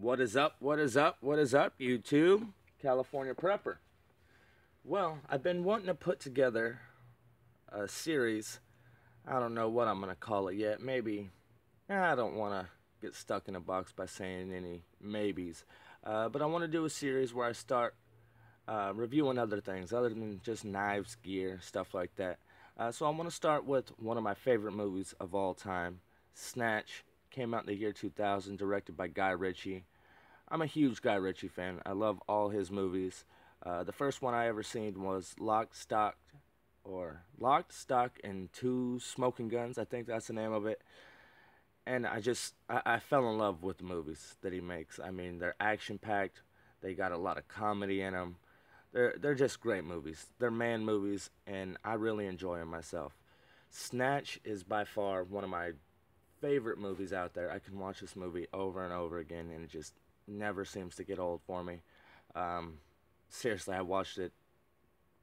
What is up? What is up? What is up, YouTube? California Prepper. Well, I've been wanting to put together a series. I don't know what I'm going to call it yet. Maybe, I don't want to get stuck in a box by saying any maybes. But I want to do a series where I start reviewing other things other than just knives, gear, stuff like that. So I want to start with one of my favorite movies of all time, Snatch. Came out in the year 2000, directed by Guy Ritchie. I'm a huge Guy Ritchie fan. I love all his movies. The first one I ever seen was Locked, Stock, and Two Smoking Guns. I think that's the name of it. And I fell in love with the movies that he makes. I mean, they're action packed. They got a lot of comedy in them. They're just great movies. They're man movies, and I really enjoy them myself. Snatch is by far one of my favorite movies out there. I can watch this movie over and over again, and it just never seems to get old for me. Um, Seriously, I watched it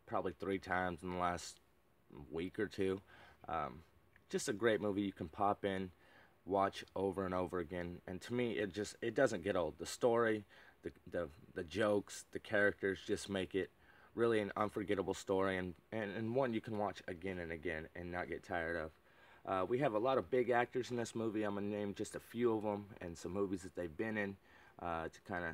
probably 3 times in the last week or two. Um, just a great movie you can pop in, watch over and over again, and to me, it doesn't get old. The story, the jokes, the characters just make it really an unforgettable story, and one you can watch again and again and not get tired of. We have a lot of big actors in this movie. I'm going to name just a few of them and some movies that they've been in to kind of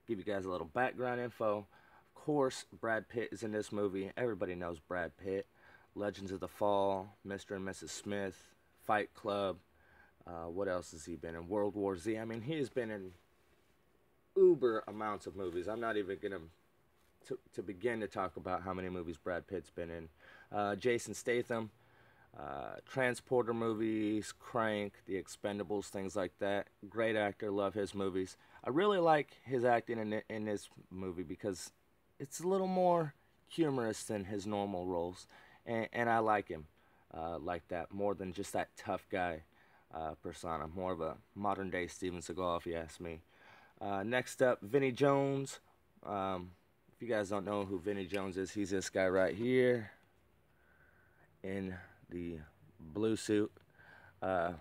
give you guys a little background info. Of course, Brad Pitt is in this movie. Everybody knows Brad Pitt. Legends of the Fall, Mr. and Mrs. Smith, Fight Club. What else has he been in? World War Z. I mean, he has been in uber amounts of movies. I'm not even going to begin to talk about how many movies Brad Pitt's been in. Jason Statham. Transporter movies, Crank, The Expendables, things like that. Great actor, love his movies. I really like his acting in this movie because it's a little more humorous than his normal roles, and I like him like that more than just that tough guy persona. More of a modern day Steven Seagal, if you ask me. Next up, Vinnie Jones. If you guys don't know who Vinnie Jones is, he's this guy right here in the blue suit.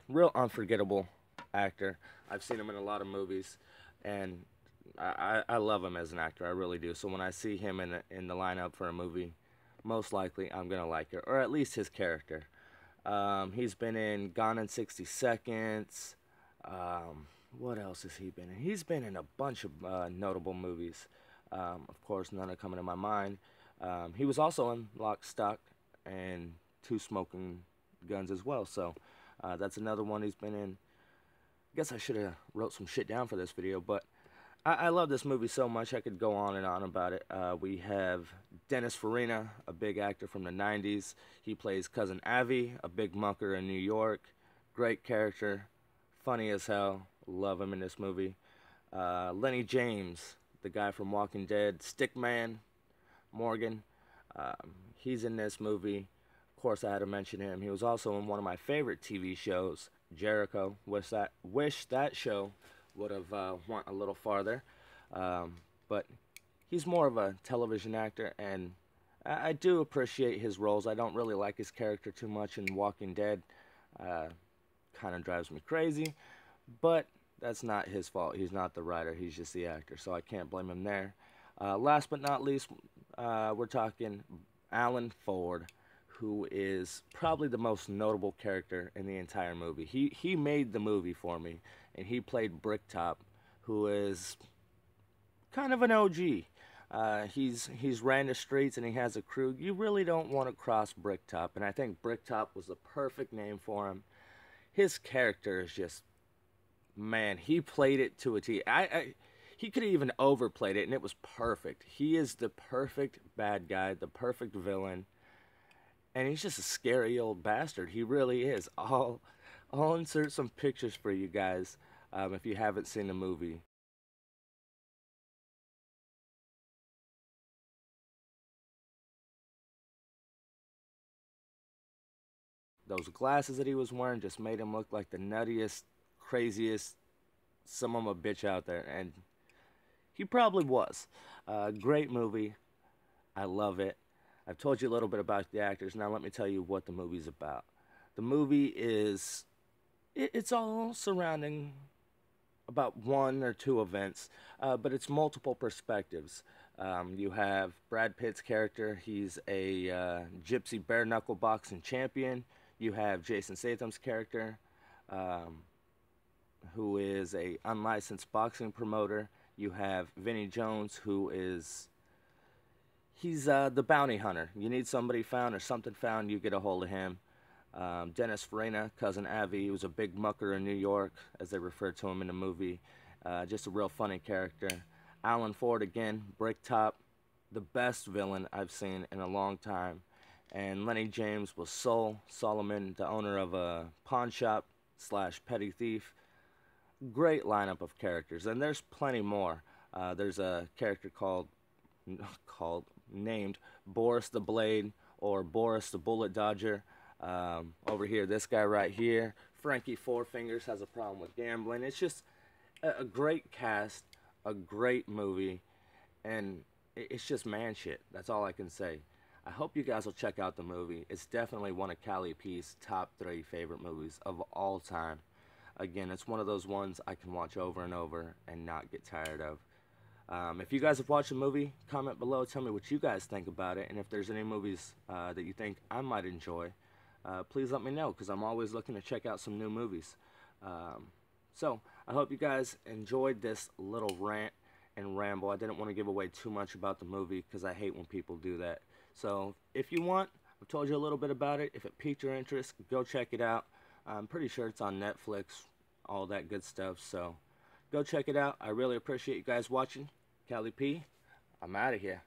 Real unforgettable actor. I've seen him in a lot of movies, and I love him as an actor. I really do. So when I see him in the lineup for a movie, most likely I'm gonna like it, or at least his character. He's been in Gone in 60 Seconds. What else has he been in? He's been in a bunch of notable movies. Of course, none are coming to my mind. He was also in Lock, Stock, and Two Smoking Guns as well. So that's another one he's been in. I guess I should have wrote some shit down for this video, but I love this movie so much I could go on and on about it. We have Dennis Farina, a big actor from the 90s. He plays Cousin Avi, a big mucker in New York. Great character, funny as hell. Love him in this movie. Lenny James, the guy from Walking Dead. Stickman Morgan, he's in this movie. Of course, I had to mention him. He was also in one of my favorite TV shows, Jericho. Wish that show would have went a little farther. But he's more of a television actor, and I do appreciate his roles. I don't really like his character too much in Walking Dead. Kind of drives me crazy, but that's not his fault. He's not the writer. He's just the actor, so I can't blame him there. Last but not least, we're talking Alan Ford, who is probably the most notable character in the entire movie. He made the movie for me, and he played Bricktop, who is kind of an OG. He's ran the streets and he has a crew. You really don't want to cross Bricktop, and I think Bricktop was the perfect name for him. His character is just, man, he played it to a T. He could have even overplayed it, and it was perfect. He is the perfect bad guy, the perfect villain. And he's just a scary old bastard. He really is. I'll insert some pictures for you guys if you haven't seen the movie. Those glasses that he was wearing just made him look like the nuttiest, craziest, some of a bitch out there. And he probably was. Great movie. I love it. I've told you a little bit about the actors. Now let me tell you what the movie's about. The movie is, it's all surrounding about one or two events, but it's multiple perspectives. You have Brad Pitt's character; he's a gypsy bare knuckle boxing champion. You have Jason Statham's character, um, who is a unlicensed boxing promoter. You have Vinny Jones, who is he's the bounty hunter. You need somebody found or something found, you get a hold of him. Dennis Farina, cousin Avi, he was a big mucker in New York, as they referred to him in the movie. Just a real funny character. Alan Ford again, Bricktop, the best villain I've seen in a long time. And Lenny James was Soul Solomon, the owner of a pawn shop slash petty thief. Great lineup of characters, and there's plenty more. There's a character called named Boris the Blade or Boris the Bullet Dodger. Over here, this guy right here, Frankie Four Fingers, has a problem with gambling. It's just a great cast, a great movie, and it's just man shit. That's all I can say. I hope you guys will check out the movie. It's definitely one of Cali.P's top 3 favorite movies of all time. Again, it's one of those ones I can watch over and over and not get tired of. If you guys have watched the movie, comment below, tell me what you guys think about it, and if there's any movies that you think I might enjoy, please let me know, because I'm always looking to check out some new movies. So, I hope you guys enjoyed this little rant and ramble. I didn't want to give away too much about the movie, because I hate when people do that. So, if you want, I've told you a little bit about it. If it piqued your interest, go check it out. I'm pretty sure it's on Netflix, all that good stuff, so go check it out. I really appreciate you guys watching. Cali P, I'm out of here.